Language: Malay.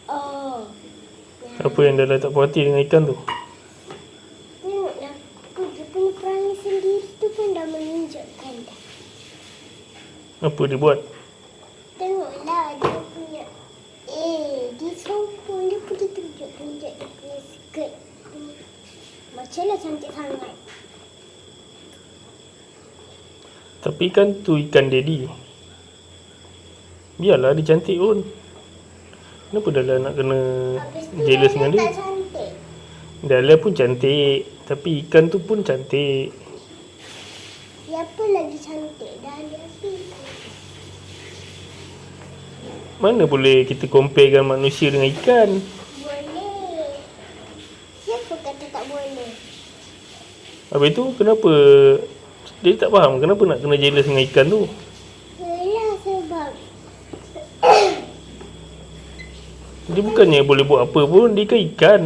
Oh. Apa yang dah tak puas hati dengan ikan tu? Tengoklah, dia punya perangai sendiri tu pun dah menunjukkan dah. Apa dia buat? Tengoklah dia punya dia sombong, dia pergi tunjuk-tunjuk dia punya skirt tu. Macamlah cantik sangat. Tapi kan tu ikan daddy. Biarlah dia cantik pun. Kenapa Dahlia nak kena Habis tu jealous Dahlia dengan dia? tak cantik. Dahlia pun cantik. Tapi ikan tu pun cantik. Siapa lagi cantik? Dahlia ke ikan? Mana boleh kita comparekan manusia dengan ikan? Boleh. Siapa kata tak boleh? Habis tu kenapa dia tak faham kenapa nak kena jealous dengan ikan tu? Yalah sebab Dia bukannya boleh buat apa pun, dia kan ikan.